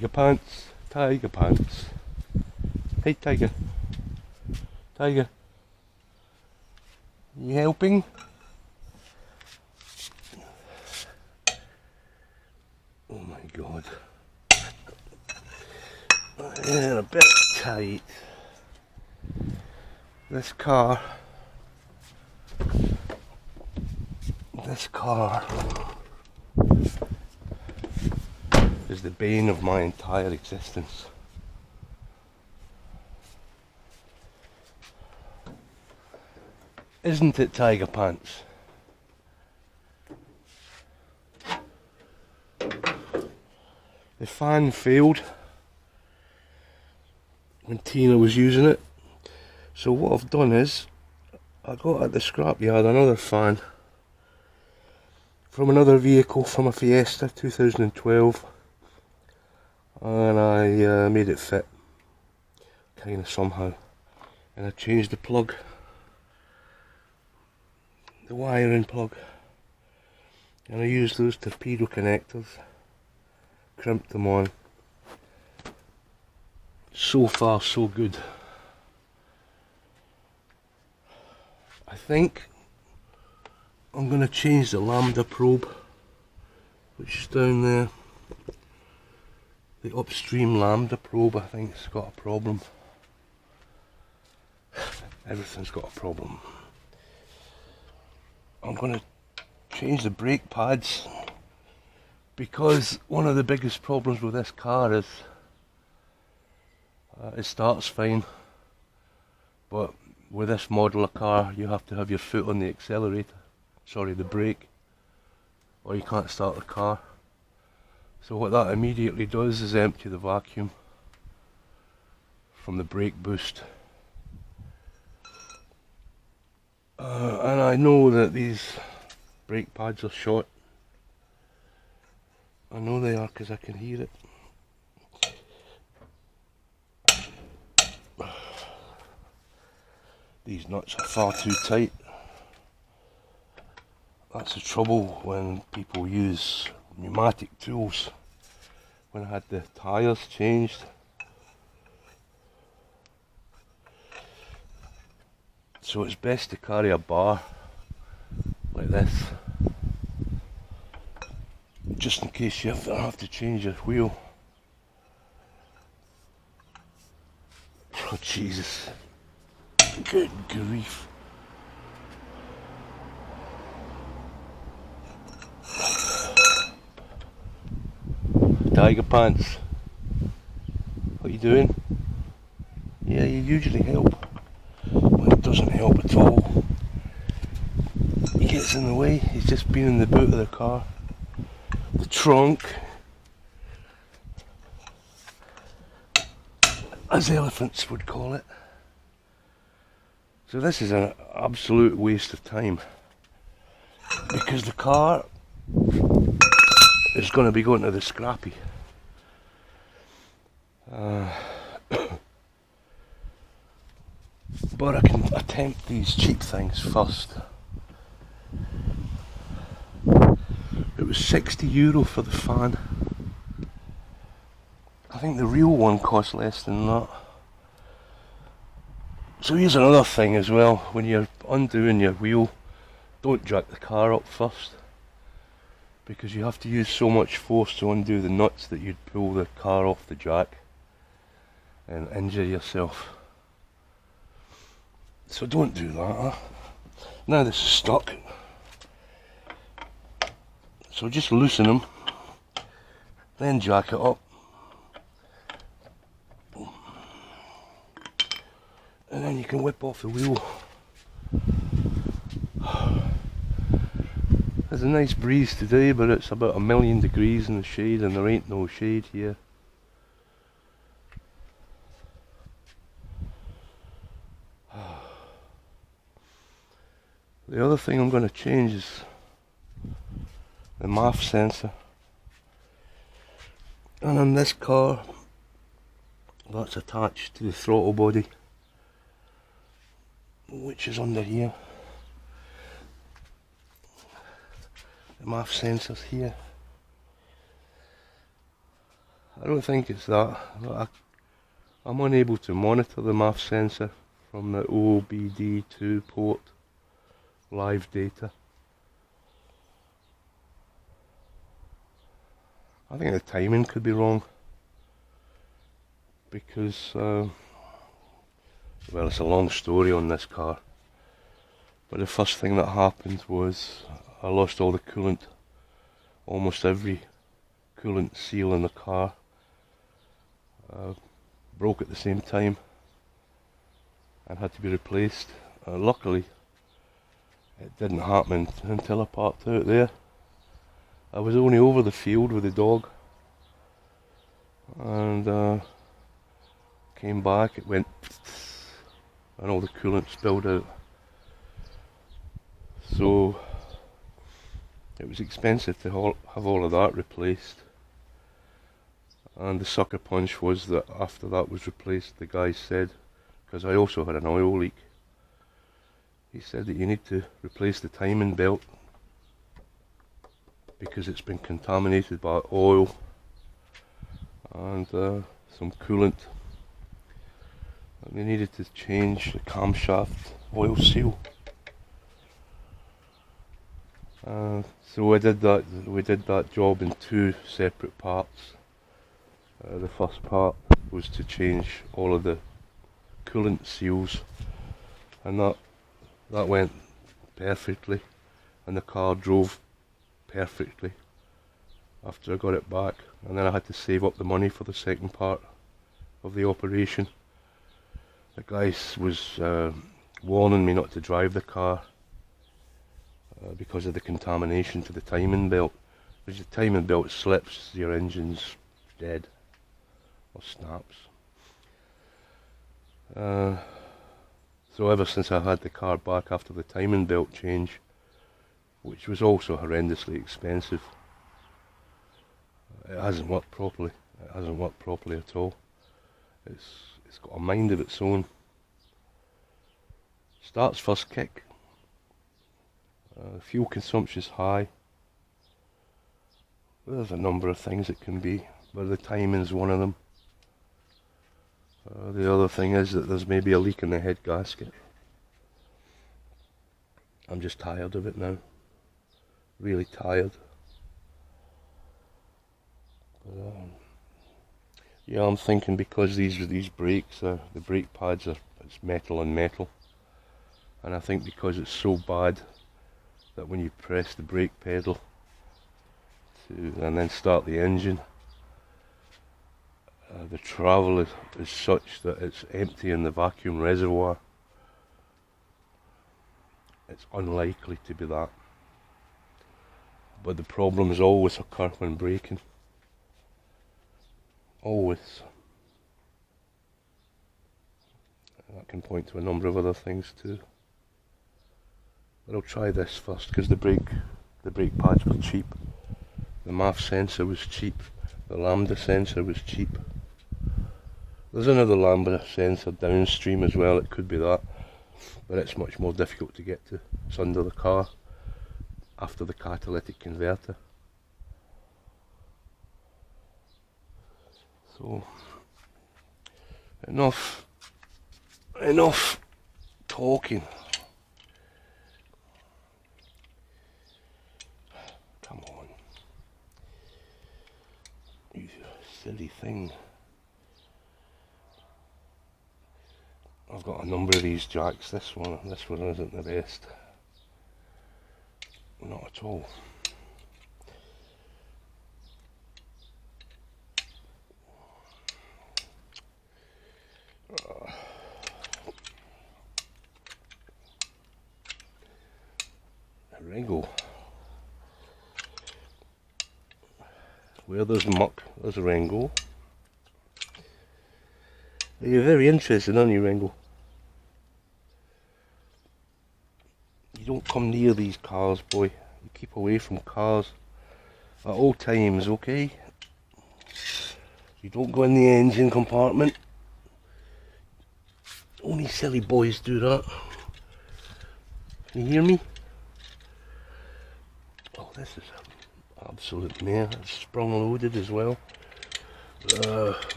Tiger pants, tiger pants. Hey tiger, tiger, you helping? Oh my god, they're a bit tight. This car is the bane of my entire existence. Isn't it, tiger pants? The fan failed when Tina was using it, so what I've done is I got at the scrapyard another fan from another vehicle, from a Fiesta 2012, and I made it fit kind of somehow, and I changed the plug, the wiring plug, and I used those torpedo connectors, crimped them on. So far so good. I think I'm going to change the lambda probe, which is down there. The upstream lambda probe, I think it's got a problem. Everything's got a problem. I'm going to change the brake pads, because one of the biggest problems with this car is it starts fine, but with this model of car you have to have your foot on the accelerator, sorry, the brake, or you can't start the car. So what that immediately does is empty the vacuum from the brake boost. And I know that these brake pads are short. I know they are because I can hear it. These nuts are far too tight. That's the trouble when people use pneumatic tools. When I had the tyres changed, so it's best to carry a bar like this, just in case you have to change your wheel. Oh Jesus, good grief. Tiger pants, what are you doing? Yeah, you usually help. Well, it doesn't help at all. He gets in the way. He's just been in the boot of the car, the trunk, as elephants would call it. So this is an absolute waste of time, because the car is going to be going to the scrappy. But I can attempt these cheap things first. It was €60 for the fan. I think the real one cost less than that. So here's another thing as well, when you're undoing your wheel, don't jack the car up first, because you have to use so much force to undo the nuts that you'd pull the car off the jack and injure yourself. So don't do that. Huh? Now this is stuck, so just loosen them, then jack it up, and then you can whip off the wheel. There's a nice breeze today, but it's about 1,000,000 degrees in the shade, and there ain't no shade here. The other thing I'm going to change is the MAF sensor. And on this car, that's attached to the throttle body, which is under here. The MAF sensor's here. I don't think it's that. I'm unable to monitor the MAF sensor from the OBD2 port live data. I think the timing could be wrong because, well, it's a long story on this car, but the first thing that happened was I lost all the coolant, almost every coolant seal in the car broke at the same time and had to be replaced. Luckily it didn't happen until I parked out there. I was only over the field with the dog and came back, it went and all the coolant spilled out. So it was expensive to have all of that replaced. And the sucker punch was that after that was replaced, the guy said, because I also had an oil leak, he said that you need to replace the timing belt because it's been contaminated by oil and some coolant, and they needed to change the camshaft oil seal. So we did that job in two separate parts. The first part was to change all of the coolant seals, and that went perfectly, and the car drove perfectly after I got it back. And then I had to save up the money for the second part of the operation. The guy was warning me not to drive the car because of the contamination to the timing belt. If the timing belt slips, your engine's dead or snaps. So ever since I had the car back after the timing belt change, which was also horrendously expensive, it hasn't worked properly. It hasn't worked properly at all. It's got a mind of its own. Starts first kick. Fuel consumption's high. There's a number of things it can be, but the timing's one of them. The other thing is that there's maybe a leak in the head gasket. I'm just tired of it now. Really tired. But, yeah, I'm thinking because these brakes, the brake pads it's metal on metal, and I think because it's so bad that when you press the brake pedal and then start the engine, the travel is such that it's empty in the vacuum reservoir. It's unlikely to be that. But the problems always occur when braking. Always. That can point to a number of other things too. But I'll try this first because the brake pads were cheap. The MAF sensor was cheap. The lambda sensor was cheap. There's another lambda sensor downstream as well, it could be that, but it's much more difficult to get to. It's under the car, after the catalytic converter. So, enough talking. Come on, you silly thing. I've got a number of these jacks. This one isn't the best. Not at all. A wriggle. Where there's muck, there's a wrangle. You're very interested, aren't you, Wrangle? You don't come near these cars, boy. You keep away from cars at all times, okay? You don't go in the engine compartment. Only silly boys do that. Can you hear me? Oh, this is an absolute mare. It's sprung loaded as well.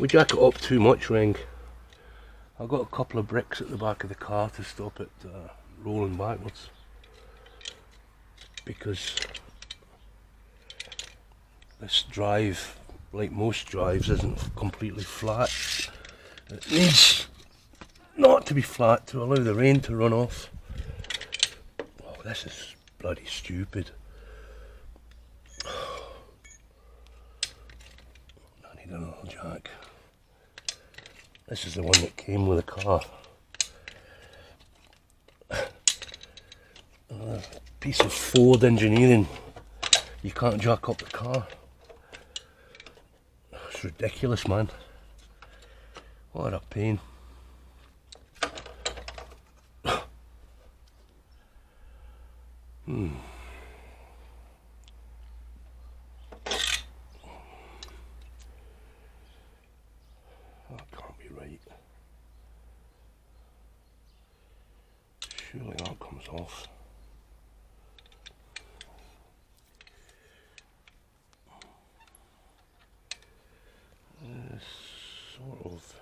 We jack it up too much, Ring. I've got a couple of bricks at the back of the car to stop it rolling backwards, because this drive, like most drives, isn't completely flat. It needs not to be flat to allow the rain to run off. Oh, this is bloody stupid. I need another jack. This is the one that came with the car. Piece of Ford engineering. You can't jack up the car. It's ridiculous, man. What a pain. That can't be right. Surely that comes off. Sort of.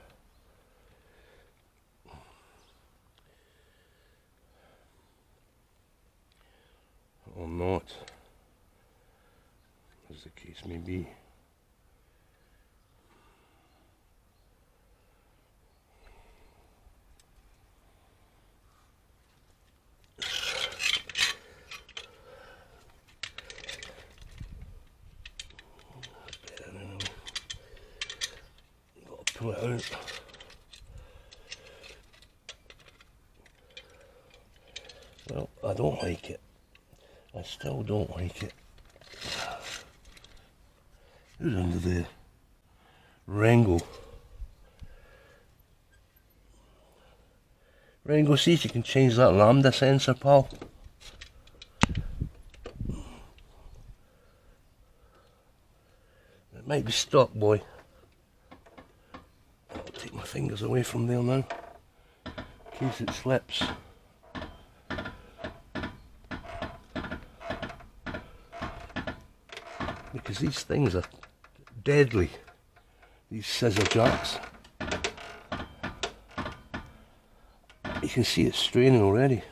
Or not, as the case may be. Gotta pull it out. Well, I don't like it. I still don't like it. Who's under the Rango? Rango, see if you can change that lambda sensor, pal. It might be stuck, boy. I'll take my fingers away from there now, in case it slips. Because these things are deadly, these scissor jacks. You can see it straining already.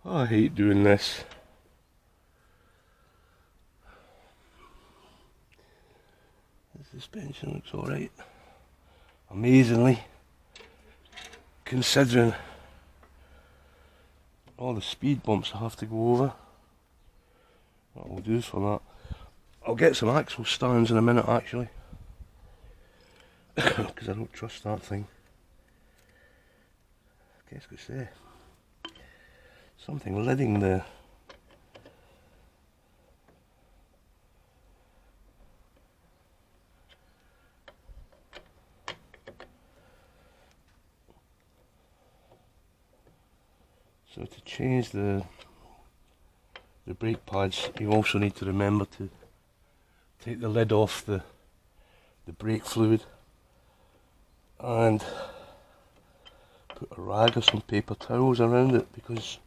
I hate doing this. The suspension looks alright. Amazingly, considering all the speed bumps I have to go over. That will do for that. I'll get some axle stands in a minute, actually, because I don't trust that thing. Qu'est-ce que c'est? Something lidding there. So to change the brake pads, you also need to remember to take the lid off the brake fluid and put a rag or some paper towels around it, because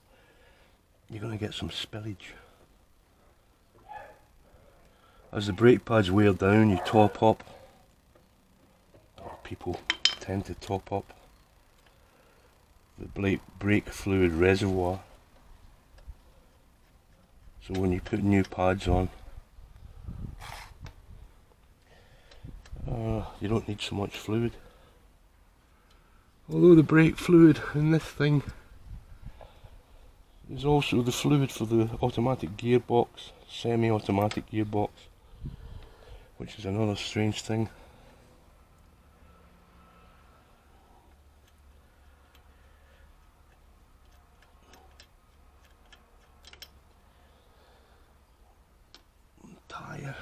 you're going to get some spillage. As the brake pads wear down, you top up, or people tend to top up, the brake fluid reservoir. So when you put new pads on, you don't need so much fluid. Although the brake fluid in this thing is also the fluid for the automatic gearbox, semi-automatic gearbox, which is another strange thing. Tyre.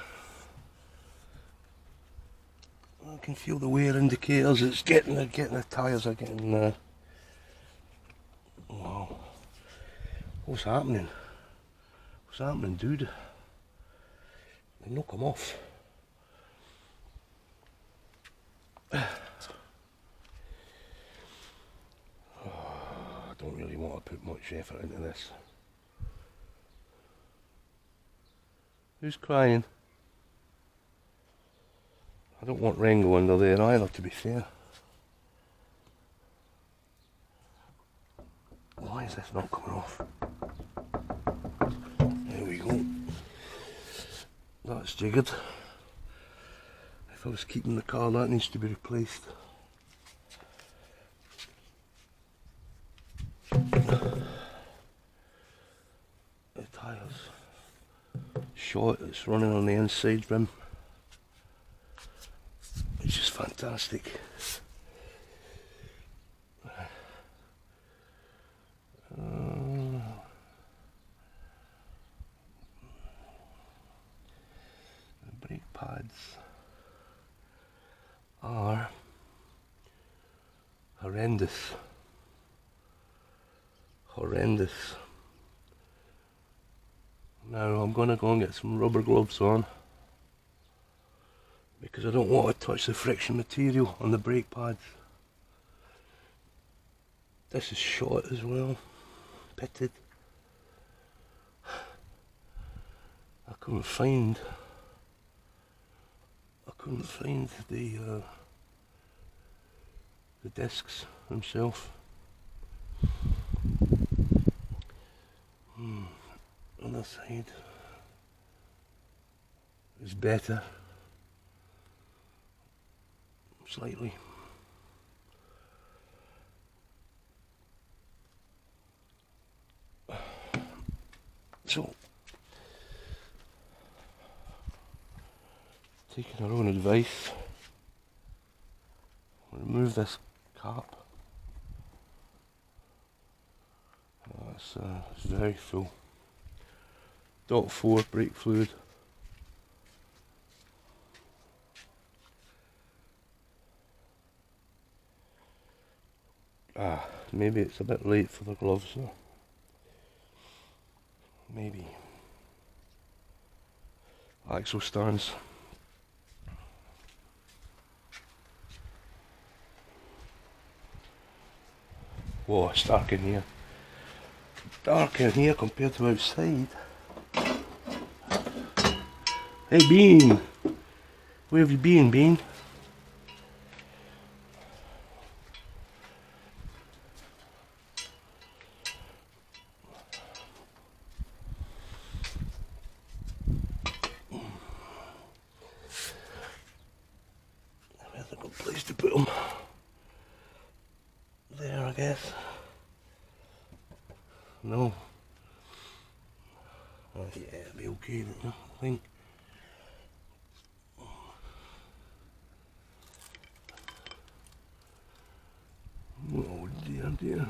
I can feel the wear indicators. It's getting the tyres are getting. Wow. What's happening? What's happening, dude? They knock them off. I don't really want to put much effort into this. Who's crying? I don't want Ringo under there either, to be fair. Why is this not coming off? There we go. That's jiggered. If I was keeping the car, that needs to be replaced. The tyres short, it's running on the inside rim, which is fantastic. The brake pads are horrendous. Now I'm going to go and get some rubber gloves on, because I don't want to touch the friction material on the brake pads. This is short as well, pitted. I couldn't find the discs themselves. Other side is better, slightly. So, taking our own advice, remove this cap. It's very full. .4 brake fluid. Maybe it's a bit late for the gloves though. Maybe. Axle stands. Whoa, it's dark in here. Dark in here compared to outside. Hey Bean! Where have you been, Bean? Where's a good place to put them? There, I guess. No. Oh, yeah, it'll be okay, I think. Oh dear.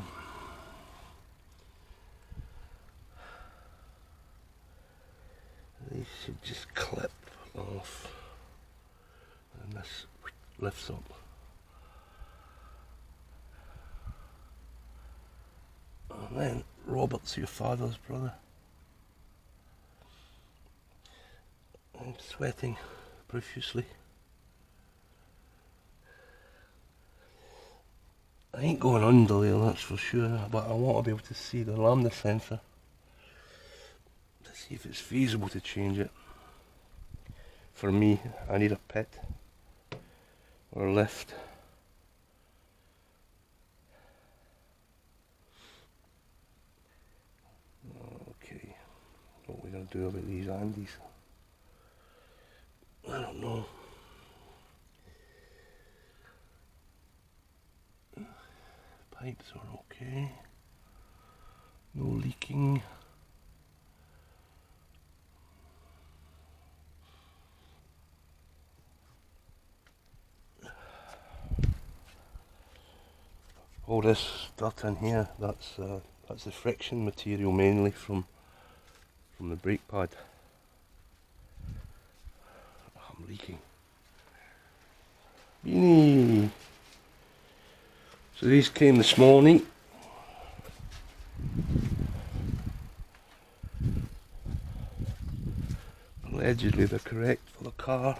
These should just clip off, and this lifts up. And then Robert's your father's brother. I'm sweating profusely. I ain't going under there, that's for sure, but I want to be able to see the lambda sensor to see if it's feasible to change it. For me, I need a pit or a lift. Okay, what are we going to do about these Andes? I don't know. Pipes are okay. No leaking. All this dirt in here, that's the friction material mainly from the brake pad. I'm leaking. Beanie! So these came this morning. Allegedly they're correct for the car.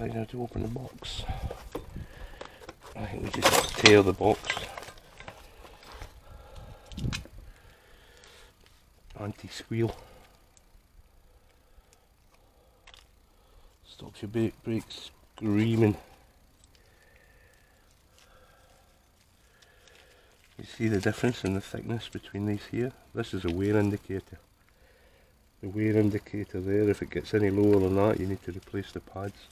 decide how to open the box. I think we just tear the box. Anti-squeal. Stops your brakes screaming. You see the difference in the thickness between these here? This is a wear indicator. The wear indicator there, if it gets any lower than that, you need to replace the pads.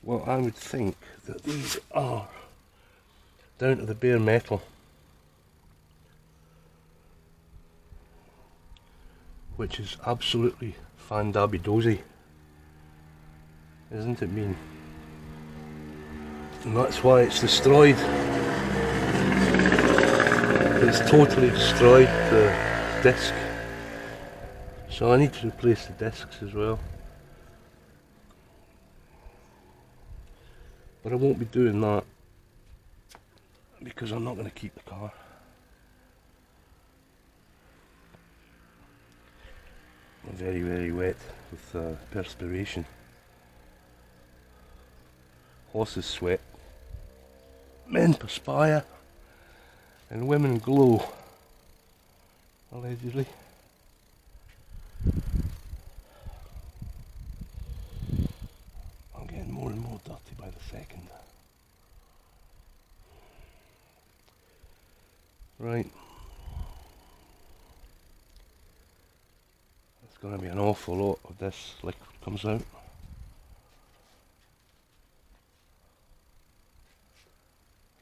Well, I would think that these are down to the bare metal, which is absolutely fan-dabby-dozy, isn't it mean? And that's why it's destroyed. It's totally destroyed the disc. So I need to replace the discs as well. But I won't be doing that because I'm not going to keep the car. I'm very, very wet with perspiration. Horses sweat, men perspire, and women glow, allegedly. I'm getting more and more dirty by the second. Right. There's going to be an awful lot of this liquid comes out.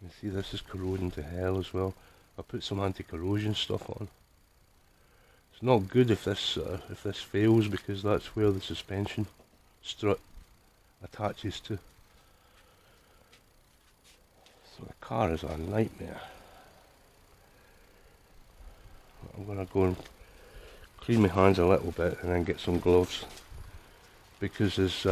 You see, this is corroding to hell as well. I put some anti-corrosion stuff on. It's not good if this fails, because that's where the suspension strut attaches to. So the car is a nightmare. I'm going to go and clean my hands a little bit and then get some gloves, because there's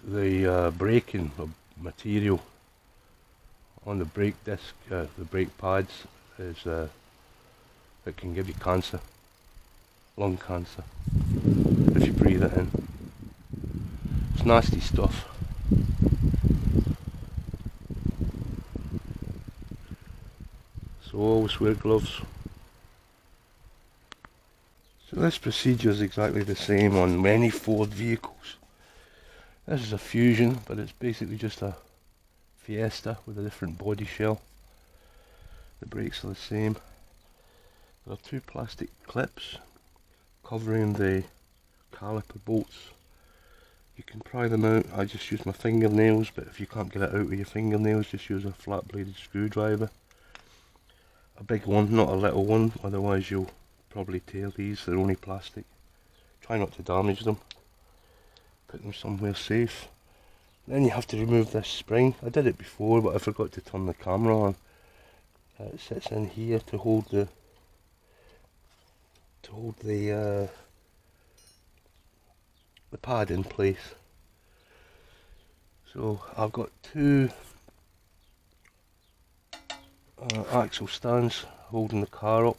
the braking of material on the brake disc, the brake pads, is it can give you cancer, lung cancer, if you breathe it in. It's nasty stuff. So always wear gloves. So this procedure is exactly the same on many Ford vehicles. This is a Fusion, but it's basically just a Fiesta with a different body shell. The brakes are the same. There are two plastic clips covering the caliper bolts. You can pry them out. I just use my fingernails, but if you can't get it out with your fingernails, just use a flat bladed screwdriver. A big one, not a little one, otherwise you'll probably tear these. They're only plastic. Try not to damage them. Put them somewhere safe. Then you have to remove this spring. I did it before, but I forgot to turn the camera on. It sits in here to hold the pad in place. So I've got two axle stands holding the car up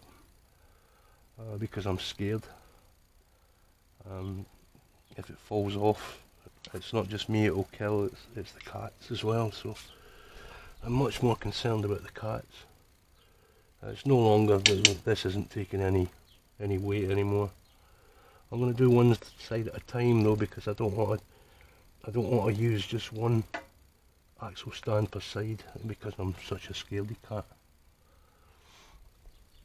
because I'm scared. If it falls off, it's not just me it will kill, it's the cats as well, so I'm much more concerned about the cats. It's no longer, this isn't taking any weight anymore. I'm going to do one side at a time though, because I don't want to use just one axle stand per side, because I'm such a scaredy cat.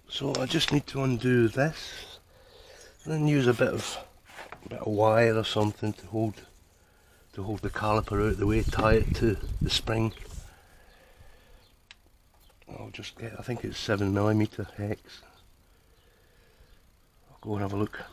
So I just need to undo this, and then use a bit of wire or something to hold the caliper out the way, tie it to the spring. I'll just get, I think it's 7mm hex. I'll go and have a look.